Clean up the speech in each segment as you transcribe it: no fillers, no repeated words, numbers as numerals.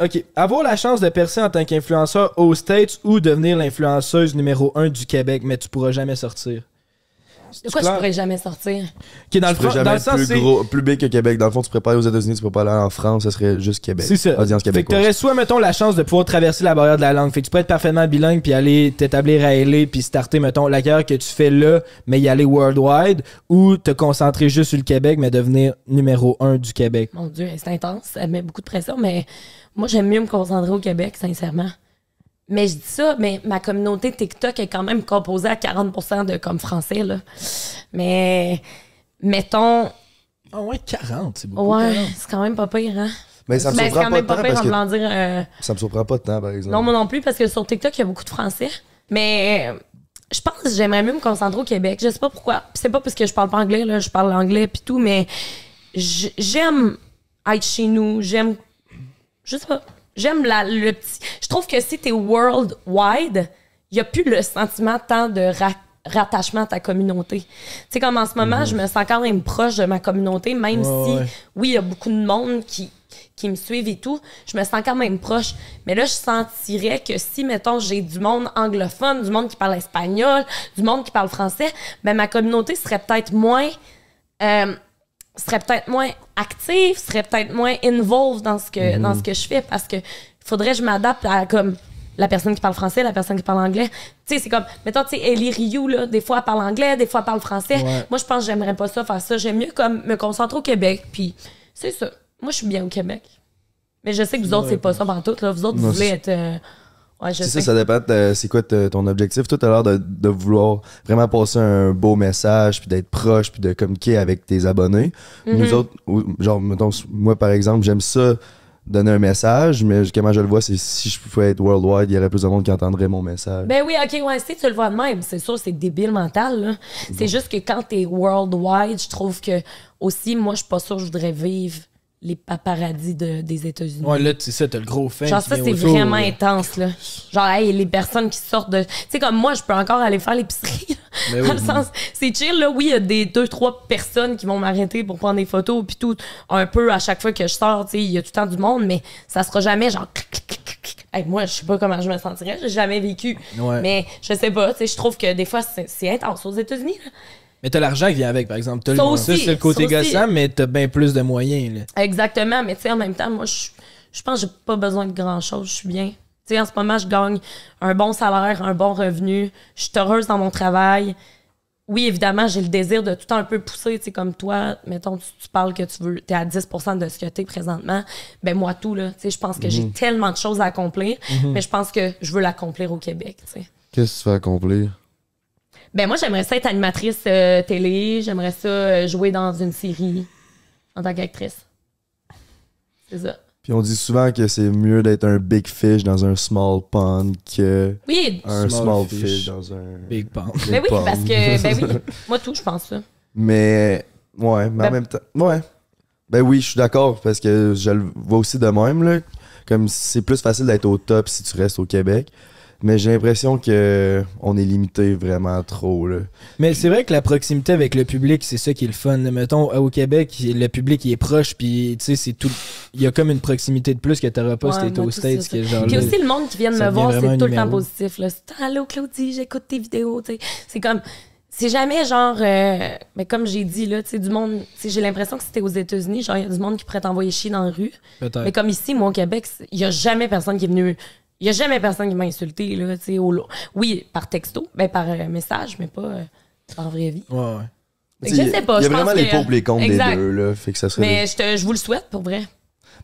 OK. Avoir la chance de percer en tant qu'influenceur aux States ou devenir l'influenceuse numéro 1 du Québec, mais tu pourras jamais sortir. De quoi je pourrais jamais sortir? Okay, dans le pourrais jamais dans le être sens, plus big que Québec. Dans le fond, tu pourrais pas aller aux États-Unis, tu pourrais pas aller en France, ça serait juste Québec. C'est ça. Audience Fait que québécoise. t'aurais soit, mettons, la chance de pouvoir traverser la barrière de la langue. Fait que tu pourrais être parfaitement bilingue puis aller t'établir à LA puis starter, mettons, la carrière que tu fais là, mais y aller worldwide, ou te concentrer juste sur le Québec, mais devenir numéro 1 du Québec. Mon Dieu, c'est intense. Ça met beaucoup de pression, mais moi, j'aime mieux me concentrer au Québec, sincèrement. Mais je dis ça, mais ma communauté TikTok est quand même composée à 40% de comme français, là. Mais, mettons... Ah ouais, 40, c'est beaucoup. Ouais, 40. c'est quand même pas pire, hein? Mais ça me Ben, c'est surprend quand pas même de pas temps pire parce en que... voulant dire... Ça me surprend pas de temps, par exemple. Non, moi non plus, parce que sur TikTok, il y a beaucoup de français. Mais je pense que j'aimerais mieux me concentrer au Québec. Je sais pas pourquoi. Puis c'est pas parce que je parle pas anglais, là. Je parle anglais puis tout, mais j'aime être chez nous. J'aime... Je sais pas. J'aime le petit... Je trouve que si t'es worldwide, il y a plus le sentiment tant de rattachement à ta communauté. Tu sais, comme en ce moment, je me sens quand même proche de ma communauté, même si, oui, il y a beaucoup de monde qui me suivent et tout, je me sens quand même proche. Mais là, je sentirais que si, mettons, j'ai du monde anglophone, du monde qui parle espagnol, du monde qui parle français, ben ma communauté serait peut-être moins active, serait peut-être moins involved dans ce que je fais, parce que faudrait que je m'adapte à comme la personne qui parle français, la personne qui parle anglais. Tu sais, c'est comme, mettons, tu sais, Ellie Rioux, là, des fois elle parle anglais, des fois elle parle français. Ouais. Moi, je pense que j'aimerais pas ça, faire ça. J'aime mieux comme me concentrer au Québec, puis c'est ça. Moi, je suis bien au Québec. Mais je sais que vous autres, c'est pas ça pantoute, là. Vous autres, vous voulez être... ouais, je sais. Ça dépend c'est quoi ton objectif. Toi, t'as l'air de vouloir vraiment passer un beau message, puis d'être proche, puis de communiquer avec tes abonnés. Nous autres, genre, mettons, moi, par exemple, j'aime ça, donner un message, mais comment je le vois, c'est si je pouvais être worldwide, il y aurait plus de monde qui entendrait mon message. Ben oui, ok, ouais, si tu le vois de même, c'est sûr, c'est débile mental, là. C'est juste que quand t'es worldwide, je trouve que aussi, moi, je suis pas sûre que je voudrais vivre les paparazzis des États-Unis. Ouais, là, c'est ça, t'as le gros fan. Genre, ça, c'est vraiment intense, là. Genre, hey, les personnes qui sortent de... Tu sais, comme moi, je peux encore aller faire l'épicerie, là. Mais Dans le sens... C'est chill, là. Oui, il y a des 2-3 personnes qui vont m'arrêter pour prendre des photos, puis tout, un peu à chaque fois que je sors, tu sais, il y a tout le temps du monde, mais ça sera jamais genre... Hey, moi, je sais pas comment je me sentirais, j'ai jamais vécu. Ouais. Mais je sais pas, tu sais, je trouve que des fois, c'est intense aux États-Unis, là. Mais t'as l'argent qui vient avec, par exemple. T'as Ça le aussi, c'est le côté ça aussi. gossant, mais t'as bien plus de moyens, là. Exactement, mais tu sais, en même temps, moi, je pense que j'ai pas besoin de grand-chose, je suis bien. Tu sais, en ce moment, je gagne un bon salaire, un bon revenu, je suis heureuse dans mon travail. Oui, évidemment, j'ai le désir de tout un peu pousser, tu sais, comme toi, mettons, tu parles que t'es à 10% de ce que t'es présentement, ben moi, tout, là, tu sais, je pense que j'ai tellement de choses à accomplir, mais je pense que je veux l'accomplir au Québec, tu sais. Qu'est-ce que tu fais accomplir? Ben moi, j'aimerais ça être animatrice télé, j'aimerais ça jouer dans une série en tant qu'actrice. C'est ça. Puis on dit souvent que c'est mieux d'être un big fish dans un small pond que Oui, un Small small fish. fish dans un Big Pond. ben oui, pond. parce que, ben oui, moi tout, je pense ça. Mais ouais, mais en même temps, ouais. Ben oui, je suis d'accord parce que je le vois aussi de même là, comme c'est plus facile d'être au top si tu restes au Québec. Mais j'ai l'impression que on est limité vraiment trop là. Mais c'est vrai que la proximité avec le public, c'est ça qui est le fun. Mettons, au Québec, le public il est proche, puis tu sais, c'est tout. Il y a comme une proximité de plus que t'auras pas si Ouais, t'es moi, aux tout, States. c'est Qui est ça. genre Puis là, aussi, le monde qui vient de ça me voir, devient vraiment c'est tout un le temps numéro. positif. Là. C'est allô Claudie, j'écoute tes vidéos. T'sais. C'est comme, c'est jamais genre, mais comme j'ai dit, là, du monde, j'ai l'impression que c'était aux États-Unis, genre, il y a du monde qui pourrait t'envoyer chier dans la rue. Peut-être. Mais comme ici, moi, au Québec, il y a jamais personne qui est venu. Il y a jamais personne qui m'a insulté, là, tu sais. Oui, par texto, ben par message, mais pas en vraie vie. Ouais, ouais. Fait que je sais pas, Il y a je pense vraiment les que- pour et les contre Exact. des deux là, fait que ça serait Mais je vous le souhaite, pour vrai.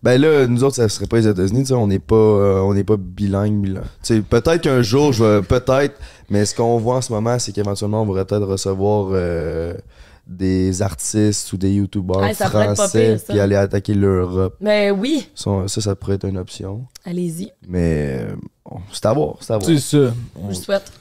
Ben là, nous autres, ça serait pas les États-Unis, tu sais, on n'est pas bilingue. Tu sais, peut-être qu'un jour, mais ce qu'on voit en ce moment, c'est qu'éventuellement, on pourrait peut-être recevoir des artistes ou des youtubeurs Ouais, ça pourrait être pas français pire, ça. puis aller attaquer l'Europe. Ben oui, Ça pourrait être une option. allez-y, Mais c'est à voir, C'est ça. je vous le souhaite.